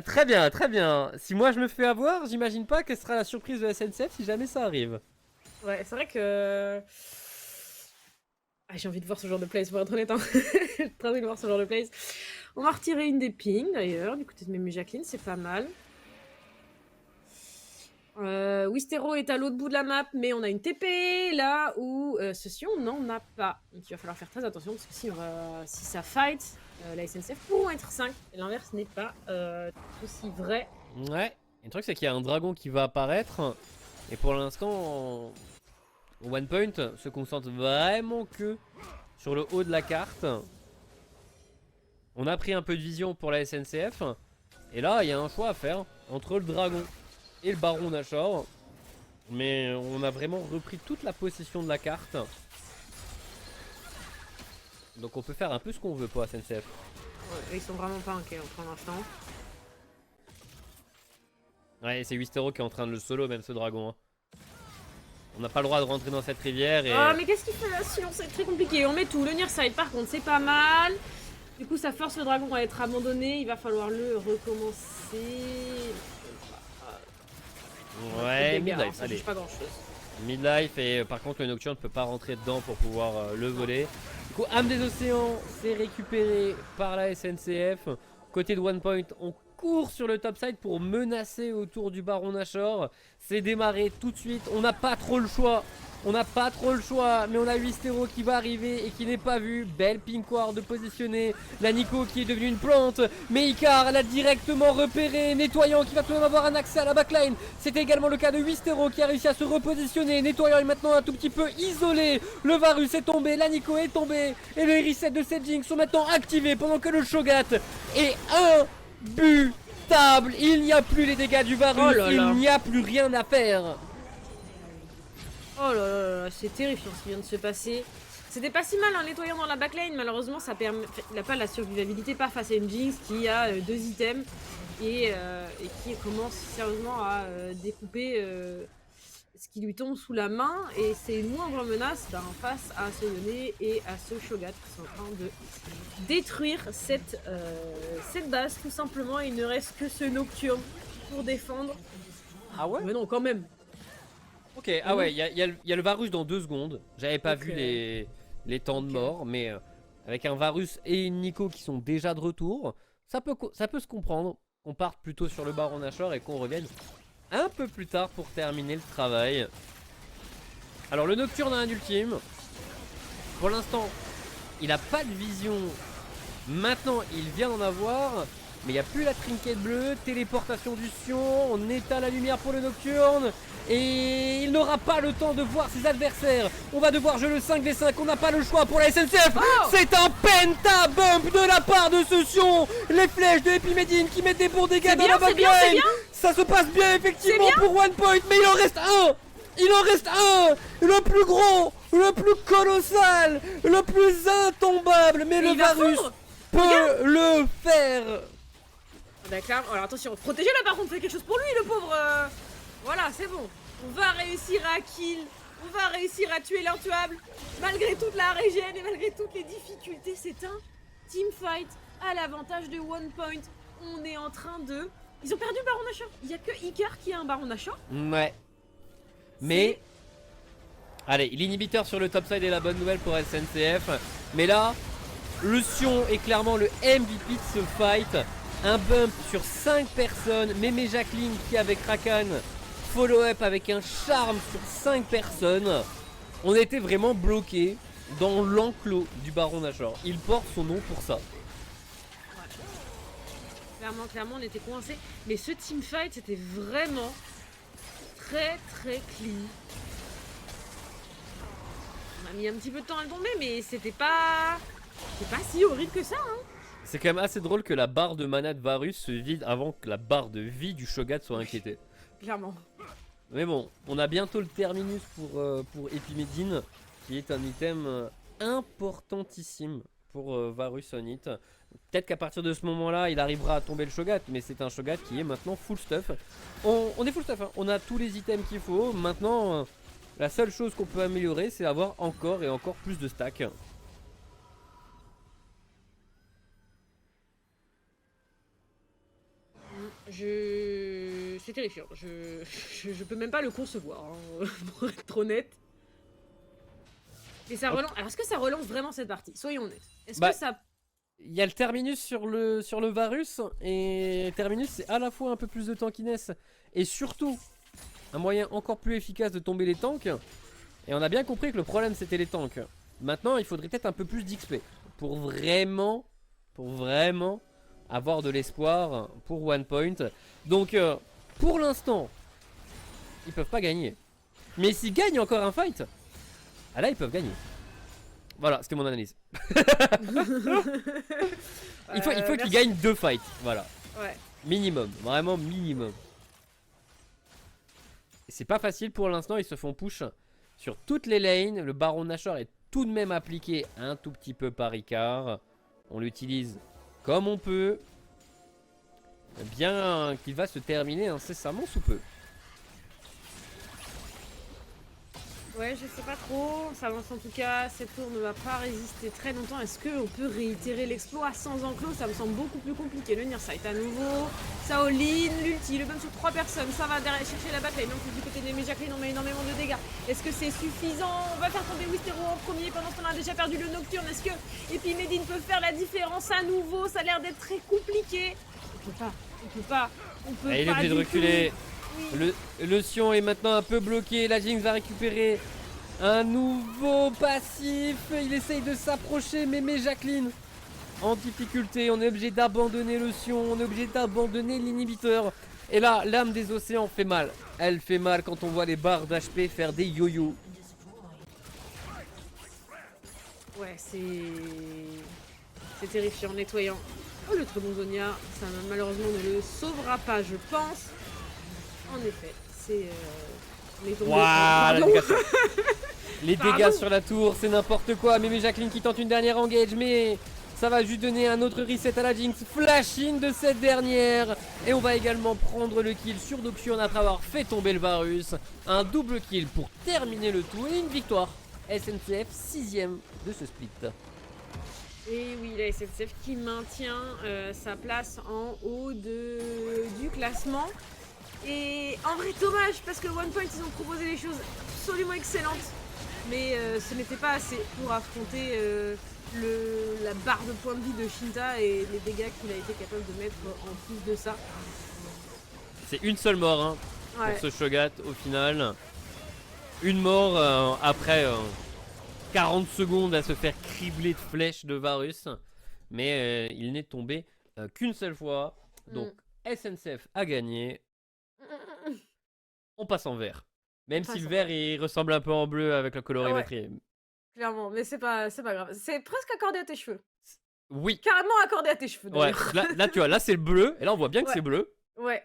Très bien, très bien. Si moi je me fais avoir, j'imagine pas quelle sera la surprise de SNCF si jamais ça arrive. Ouais, c'est vrai que... Ah, j'ai envie de voir ce genre de place, pour être honnête. Hein. J'ai très envie de voir ce genre de place. On va retirer une des pings, d'ailleurs, du côté de Mému Jacqueline, c'est pas mal. Wistero est à l'autre bout de la map, mais on a une TP, là où ceci on n'en a pas. Donc il va falloir faire très attention, parce que si ça fight, la SNCF pourront être 5, et l'inverse n'est pas aussi vrai. Ouais. Et le truc c'est qu'il y a un dragon qui va apparaître. Et pour l'instant, One Point se concentre vraiment que sur le haut de la carte. On a pris un peu de vision pour la SNCF. Et là, il y a un choix à faire entre le dragon et le Baron Nashor. Mais on a vraiment repris toute la possession de la carte. Donc on peut faire un peu ce qu'on veut pour la SNCF. Ouais, ils sont vraiment pas inquiets pour l'instant. Ouais, c'est Wistero qui est en train de le solo, même ce dragon. Hein. On n'a pas le droit de rentrer dans cette rivière et... Ah, mais qu'est-ce qu'il fait là? Sinon, c'est très compliqué. On met tout. Le Nearside, par contre, c'est pas mal. Du coup, ça force le dragon à être abandonné. Il va falloir le recommencer. Ouais, dégâts, midlife, ça allez. change pas grand chose. Midlife et par contre le Nocturne ne peut pas rentrer dedans pour pouvoir le voler. Du coup, Âme des Océans, c'est récupéré par la SNCF. Côté de One Point, on court sur le topside pour menacer autour du Baron Nashor. C'est démarré tout de suite, on n'a pas trop le choix. On n'a pas trop le choix, mais on a Wistero qui va arriver et qui n'est pas vu. Belle pink ward de positionner. La Nico qui est devenue une plante. Mais Icar l'a directement repéré. Nettoyant qui va tout de même avoir un accès à la backline. C'était également le cas de Wistero qui a réussi à se repositionner. Nettoyant est maintenant un tout petit peu isolé. Le Varus est tombé, la Nico est tombée. Et les resets de Sedging sont maintenant activés pendant que le Shogat est imbutable. Il n'y a plus les dégâts du Varus. Oh là là. Il n'y a plus rien à faire. Oh là là là, c'est terrifiant ce qui vient de se passer. C'était pas si mal en nettoyant dans la backline, malheureusement ça permet. Il n'a pas la survivabilité pas face à une Jinx qui a 2 items et qui commence sérieusement à découper ce qui lui tombe sous la main. Et c'est une moindre menace face à ce Yone et à ce Shogat qui sont en train de détruire cette base tout simplement. Il ne reste que ce Nocturne pour défendre. Ah ouais? Mais non, quand même. Ok, ah ouais, il y a le Varus dans 2 secondes. J'avais pas Ok. vu les temps de mort, mais avec un Varus et une Nico qui sont déjà de retour, ça peut se comprendre qu'on parte plutôt sur le Baron Nashor et qu'on revienne un peu plus tard pour terminer le travail. Alors le Nocturne a un ultime. Pour l'instant, il a pas de vision. Maintenant, il vient d'en avoir. Mais il n'y a plus la trinket bleue, téléportation du Sion, on éteint la lumière pour le Nocturne. Et il n'aura pas le temps de voir ses adversaires. On va devoir jouer le 5v5, on n'a pas le choix pour la SNCF. C'est un penta bump de la part de ce Sion. Les flèches de Epimedine qui mettent des bons dégâts dans la backline. Ça se passe bien effectivement pour One Point, mais il en reste un. Il en reste un, le plus gros, le plus colossal, le plus intombable. Mais le Varus peut le faire. D'accord, alors attention, protégez-le par contre, faites quelque chose pour lui le pauvre. Voilà, c'est bon. On va réussir à kill, on va réussir à tuer l'intuable. Malgré toute la régène et malgré toutes les difficultés, c'est c'est un teamfight à l'avantage de One Point. On est en train de... Ils ont perdu le Baron Nashor. Il n'y a que Icar qui a un Baron Nashor. Ouais. Mais... Allez, l'inhibiteur sur le topside est la bonne nouvelle pour SNCF. Mais là, le Sion est clairement le MVP de ce fight. Un bump sur 5 personnes. Mémé Jacqueline qui avec Rakan follow-up avec un charme sur 5 personnes. On était vraiment bloqué dans l'enclos du Baron Nashor. Il porte son nom pour ça. Clairement, on était coincés. Mais ce teamfight, c'était vraiment très clean. On a mis un petit peu de temps à le tomber, mais c'était pas si horrible que ça. Hein. C'est quand même assez drôle que la barre de mana de Varus se vide avant que la barre de vie du Shogat soit inquiétée. Clairement. Mais bon, on a bientôt le terminus pour Epimedine, qui est un item importantissime pour Varus on it. Peut-être qu'à partir de ce moment-là, il arrivera à tomber le Shogat, mais c'est un Shogat qui est maintenant full stuff. On est full stuff, hein. On a tous les items qu'il faut. Maintenant, la seule chose qu'on peut améliorer, c'est avoir encore et encore plus de stacks. C'est terrifiant. Je peux même pas le concevoir, hein, pour être honnête. Et ça relance. Alors, est-ce que ça relance vraiment cette partie? Soyons honnêtes. Est-ce que ça... Il y a le terminus sur le Varus, et terminus c'est à la fois un peu plus de tankiness et surtout un moyen encore plus efficace de tomber les tanks. Et on a bien compris que le problème c'était les tanks. Maintenant il faudrait peut-être un peu plus d'XP pour vraiment avoir de l'espoir pour One Point. Donc pour l'instant ils peuvent pas gagner. Mais s'ils gagnent encore un fight, ah là ils peuvent gagner. Voilà, c'était mon analyse. il faut qu'ils gagnent 2 fights, voilà. Ouais. Minimum, vraiment minimum. C'est pas facile pour l'instant, ils se font push sur toutes les lanes. Le Baron Nashor est tout de même appliqué un tout petit peu par Icar. On l'utilise comme on peut. Bien qu'il va se terminer incessamment sous peu. Ouais, je sais pas trop. Ça avance en tout cas. Cette tour ne va pas résister très longtemps. Est-ce qu'on peut réitérer l'exploit sans enclos? Ça me semble beaucoup plus compliqué. Le Nearsight à nouveau. Shaolin, l'ulti, le bump sur 3 personnes. Ça va derrière chercher la backlane. En plus, du côté de Mémé Jacqueline, on met énormément de dégâts. Est-ce que c'est suffisant? On va faire tomber Wistero en premier pendant qu'on a déjà perdu le Nocturne. Est-ce que Epimedine peut faire la différence à nouveau? Ça a l'air d'être très compliqué. On peut pas. Il est obligé de reculer. Le Sion est maintenant un peu bloqué. La Jinx va récupérer un nouveau passif. Il essaye de s'approcher. Mémé Jacqueline en difficulté. On est obligé d'abandonner le Sion. On est obligé d'abandonner l'inhibiteur. Et là, l'âme des océans fait mal. Elle fait mal quand on voit les barres d'HP faire des yo-yo. Ouais, c'est terrifiant, nettoyant. Oh, le très bon Zonia, ça malheureusement ne le sauvera pas, je pense. En effet, c'est... Waouh, les dégâts sur la tour, c'est n'importe quoi. Mémé Jacqueline qui tente une dernière engage, mais ça va juste donner un autre reset à la Jinx. Flashing de cette dernière. Et on va également prendre le kill sur Nocturne après avoir fait tomber le Varus. Un double kill pour terminer le tour et une victoire. SNCF 6ème de ce split. Et oui, la SNCF qui maintient sa place en haut du classement. Et en vrai, dommage, parce que One Point, ils ont proposé des choses absolument excellentes. Mais ce n'était pas assez pour affronter la barre de points de vie de Shinta et les dégâts qu'il a été capable de mettre en plus de ça. C'est une seule mort hein, Ouais. pour ce Shogat au final. Une mort après 40 secondes à se faire cribler de flèches de Varus. Mais il n'est tombé qu'une seule fois. Donc SNCF a gagné. On passe en vert. Même si le vert il ressemble un peu en bleu avec la colorimétrie. Ouais. Clairement, mais c'est pas grave. C'est presque accordé à tes cheveux. Oui. Carrément accordé à tes cheveux. Ouais. Là tu vois, là c'est le bleu. Et là on voit bien que c'est bleu. Ouais.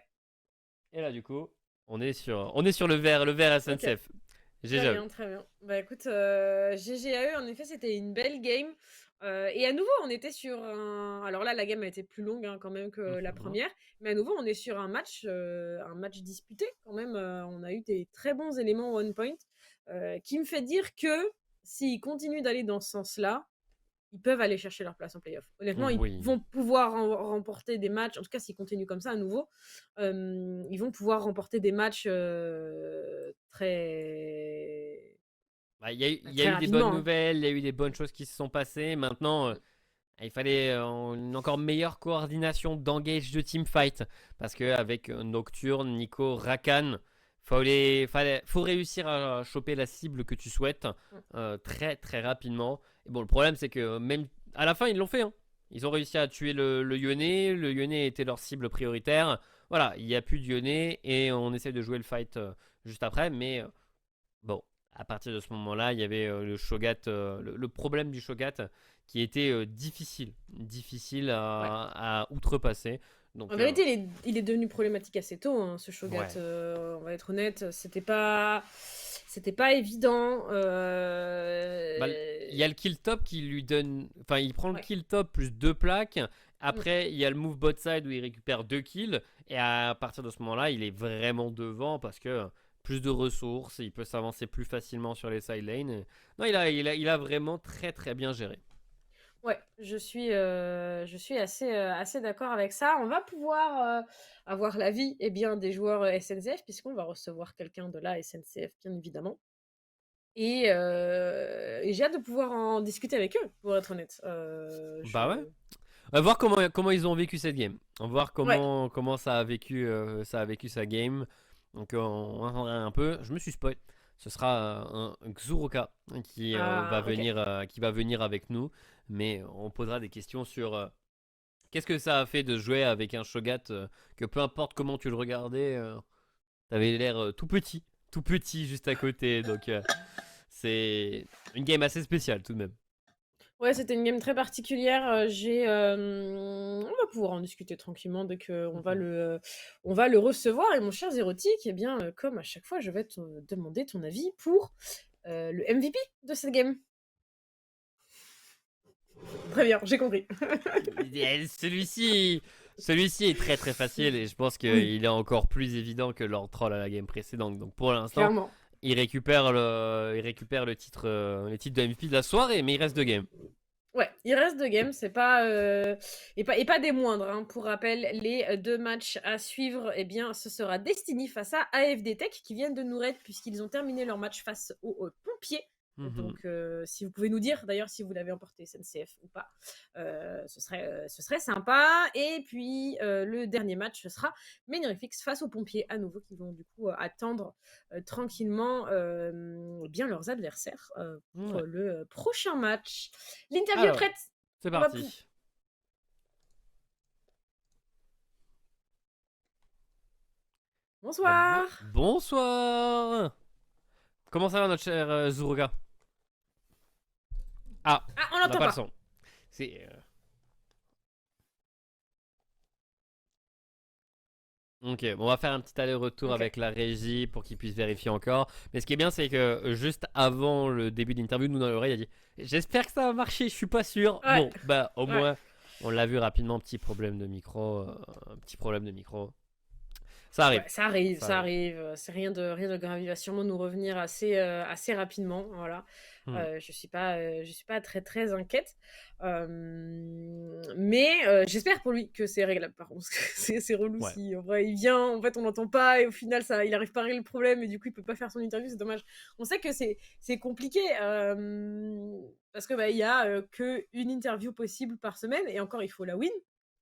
Et là du coup, on est sur le vert SNCF. Okay. GG. Très bien. Bah écoute, GG à eux, en effet, c'était une belle game. Et à nouveau, on était sur un... Alors là, la game a été plus longue quand même que la première. Mais à nouveau, on est sur un match disputé quand même. On a eu des très bons éléments One Point qui me fait dire que s'ils continuent d'aller dans ce sens-là, ils peuvent aller chercher leur place en playoff. Honnêtement, ils Oui. vont pouvoir remporter des matchs, en tout cas s'ils continuent comme ça à nouveau, ils vont pouvoir remporter des matchs très... Bah, il y a très eu des bonnes rapidement. Hein. nouvelles, il y a eu des bonnes choses qui se sont passées. Maintenant, Mm. il fallait une encore meilleure coordination d'engage de teamfight. Parce qu'avec Nocturne, Nico, Rakan, faut réussir à choper la cible que tu souhaites Mm. très très rapidement. Et bon, le problème, c'est que même à la fin, ils l'ont fait. Hein. Ils ont réussi à tuer le Yone. Le Yone était leur cible prioritaire. Voilà, il n'y a plus de Yone et on essaie de jouer le fight juste après. Mais bon, à partir de ce moment-là, il y avait le Shogat, le problème du Shogat qui était difficile Ouais. à outrepasser. Donc, En vérité, il est devenu problématique assez tôt, hein, ce Shogat. ouais. On va être honnête, c'était pas évident. Bah, il y a le kill top qui lui donne. Enfin, il prend le Ouais. kill top plus 2 plaques. Après, il y a le move bot side où il récupère 2 kills. Et à partir de ce moment-là, il est vraiment devant parce que plus de ressources, il peut s'avancer plus facilement sur les side lanes. Non, il a vraiment très très bien géré. Ouais, je suis assez d'accord avec ça. On va pouvoir avoir l'avis des joueurs SNCF, puisqu'on va recevoir quelqu'un de la SNCF, bien évidemment. Et j'ai hâte de pouvoir en discuter avec eux, pour être honnête. Bah ouais. On va voir comment ils ont vécu cette game. On va voir Ouais. comment ça a vécu sa game. Donc on attendra un peu. Je me suis spoil. Ce sera un Xuruka qui va Ah, ok. venir avec nous. Mais on posera des questions sur qu'est-ce que ça a fait de jouer avec un Shogat que peu importe comment tu le regardais, t'avais l'air tout petit juste à côté. Donc c'est une game assez spéciale tout de même. Ouais, c'était une game très particulière. On va pouvoir en discuter tranquillement dès qu'on va on va le recevoir. Et mon cher Zérotique, eh bien, comme à chaque fois, je vais te demander ton avis pour le MVP de cette game. Très bien, j'ai compris. Celui-ci est très très facile et je pense Oui, qu'il est encore plus évident que leur troll à la game précédente. Donc pour l'instant, clairement. il récupère le titre de MVP de la soirée, mais il reste 2 games. Ouais, il reste 2 games, c'est pas, et pas des moindres, hein. Pour rappel, les 2 matchs à suivre, eh bien, ce sera Destiny face à AFD Tech qui viennent de nous raid puisqu'ils ont terminé leur match face aux Pompiers. Mhm. Donc, si vous pouvez nous dire d'ailleurs si vous l'avez emporté SNCF ou pas, ce serait sympa. Et puis, le dernier match, ce sera Menrifix face aux Pompiers à nouveau qui vont du coup attendre tranquillement bien leurs adversaires pour Ouais. le prochain match. L'interview est Alors, prête. c'est On va parti. Bonsoir. Bonsoir. Comment ça va notre cher Zuruga? Ah, Ah, on on n'a l'entend pas le pas. son. C'est Ok, bon, on va faire un petit aller-retour Ok. avec la régie pour qu'ils puissent vérifier encore. Mais ce qui est bien, c'est que juste avant le début de l'interview, nous dans l'oreille, il a dit j'espère que ça va marcher, je suis pas sûr. Ouais. Bon, bah au Ouais. moins, on l'a vu rapidement, petit problème de micro. Un petit problème de micro. Ça arrive. Ouais, ça arrive, Ça ça arrive. arrive. C'est rien de grave. Il va sûrement nous revenir assez rapidement. Voilà. Hmm. Je suis pas très très inquiète. Mais j'espère pour lui que c'est réglable. Par contre, parce que c'est relou Ouais. si en vrai il vient, en fait on l'entend pas et au final il arrive pas à régler le problème et du coup il peut pas faire son interview. C'est dommage. On sait que c'est compliqué parce que il y a que une interview possible par semaine et encore il faut la win.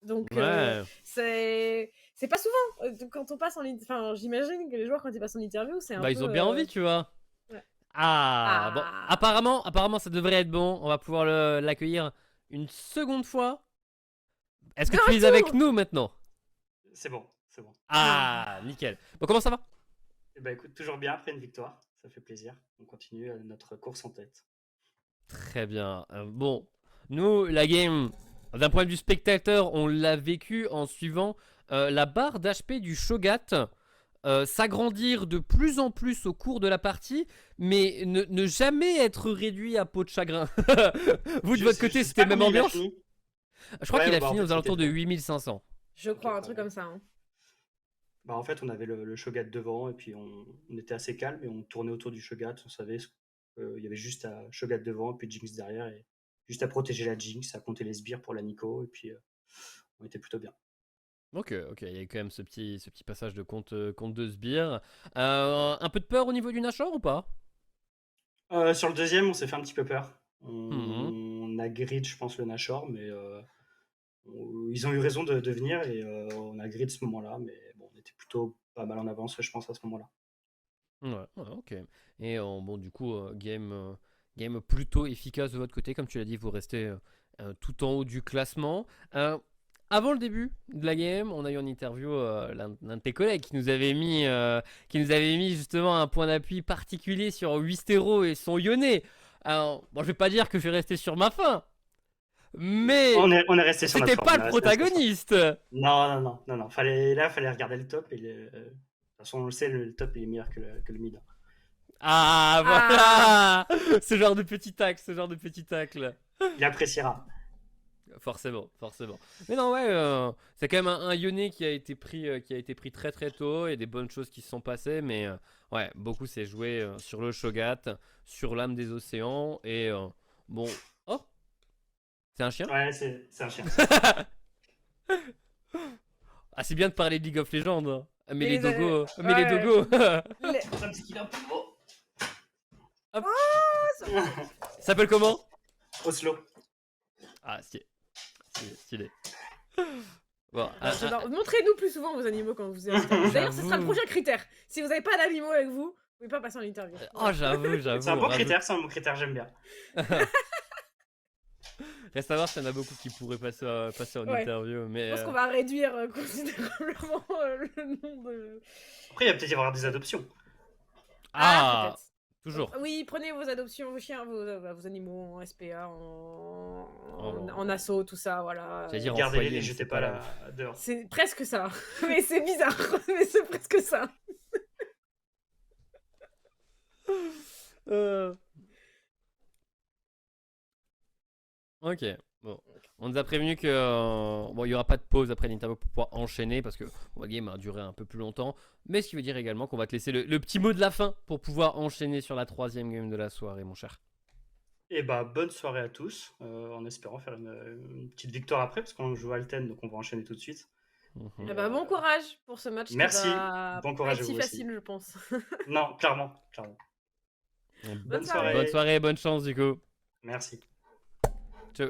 Donc Ouais. c'est pas souvent quand on passe enfin j'imagine que les joueurs quand ils passent en interview c'est un Bah, peu ils ont bien envie, tu vois. ouais. Ah, bon. Ah Apparemment, ça devrait être bon. On va pouvoir l'accueillir une seconde fois. Est-ce que de tu es avec retour. nous maintenant? C'est bon, c'est bon. Ah, nickel. Bon, comment ça va? Eh ben, écoute, toujours bien après une victoire, ça fait plaisir. On continue notre course en tête. Très bien. Bon, nous, la game, d'un point de vue spectateur, on l'a vécu en suivant la barre d'HP du Shogat s'agrandir de plus en plus au cours de la partie, mais ne jamais être réduit à peau de chagrin. Vous, de votre côté, Je sais c'était pas même combien il a ambiance? fini. Je crois Ouais, qu'il a bah, en fini fait, aux alentours de c'était- 8500. Je Ok, crois un pas truc mal. comme ça. Hein. Bah, en fait, on avait le Shogat devant et puis on était assez calme et on tournait autour du Shogat. On savait qu'il y avait juste à Shogat devant et puis Jinx derrière et juste à protéger la Jinx, à compter les sbires pour la Nico, et puis on était plutôt bien. Ok, il y a quand même ce petit passage de compte de sbires. Un peu de peur au niveau du Nashor ou pas? Sur le deuxième, on s'est fait un petit peu peur. Mhm. On a grid, je pense, le Nashor, mais ils ont eu raison de venir et on a grid ce moment-là, mais bon, on était plutôt pas mal en avance, je pense, à ce moment-là. Ouais, ok. Et bon, du coup, game plutôt efficace de votre côté. Comme tu l'as dit, vous restez tout en haut du classement. Avant le début de la game, on a eu en interview l'un de tes collègues qui nous avait mis justement un point d'appui particulier sur Wistero et son Yone. Alors, bon, je vais pas dire que je vais rester sur ma faim, mais On est resté sur notre c'était fin, pas on le est resté sur notre fin. protagoniste. Non. Fallait regarder le top. De toute façon, on le sait, le top il est meilleur que le mid. Ah, Ah. voilà! Ce genre de petit tacle. Il appréciera. Forcément. Mais non, ouais, c'est quand même un Yone qui a été pris très très tôt et des bonnes choses qui se sont passées, mais ouais, beaucoup s'est joué sur le Shogat, sur l'âme des océans et bon. Oh, c'est un chien? Ouais, c'est un chien. Ah, c'est bien de parler de League of Legends, hein. Mais les Et dogos, Les- Parce qu'il est un peu beau. Hop. ça- Ça s'appelle comment? Oslo. Ah, stylé. Bon, J'adore. Montrez-nous plus souvent vos animaux quand vous êtes. D'ailleurs, ce sera le J'avoue. prochain critère. Si vous n'avez pas d'animaux avec vous, vous pouvez pas passer en interview. oh, j'avoue. C'est un bon critère, j'aime bien. Reste à voir s'il y en a beaucoup qui pourraient passer en Ouais. interview, mais Je pense qu'on va réduire considérablement le nombre de. Après, il va peut-être y avoir des adoptions. ah, peut-être. toujours. Oui, prenez vos adoptions, vos chiens, vos animaux en SPA, Oh. en assaut, tout ça, voilà. J'allais dire en Gardez-les, foyer, les mais jetez c'est pas la- là dehors. C'est presque ça. Mais c'est bizarre. Mais c'est presque ça. Ok, bon. On nous a prévenu que bon, il y aura pas de pause après l'interview pour pouvoir enchaîner parce que bon, la game a duré un peu plus longtemps. Mais ce qui veut dire également qu'on va te laisser le petit mot de la fin pour pouvoir enchaîner sur la troisième game de la soirée, mon cher. Et bah, bonne soirée à tous, en espérant faire une petite victoire après, parce qu'on joue Alten, donc on va enchaîner tout de suite. Mhm. Eh ben, bon courage pour ce match. Merci. Qui va Bon pas courage être à si vous aussi. facile, je pense. Non, clairement. Bonne soirée. Bonne soirée, bonne chance du coup. Merci. Ciao.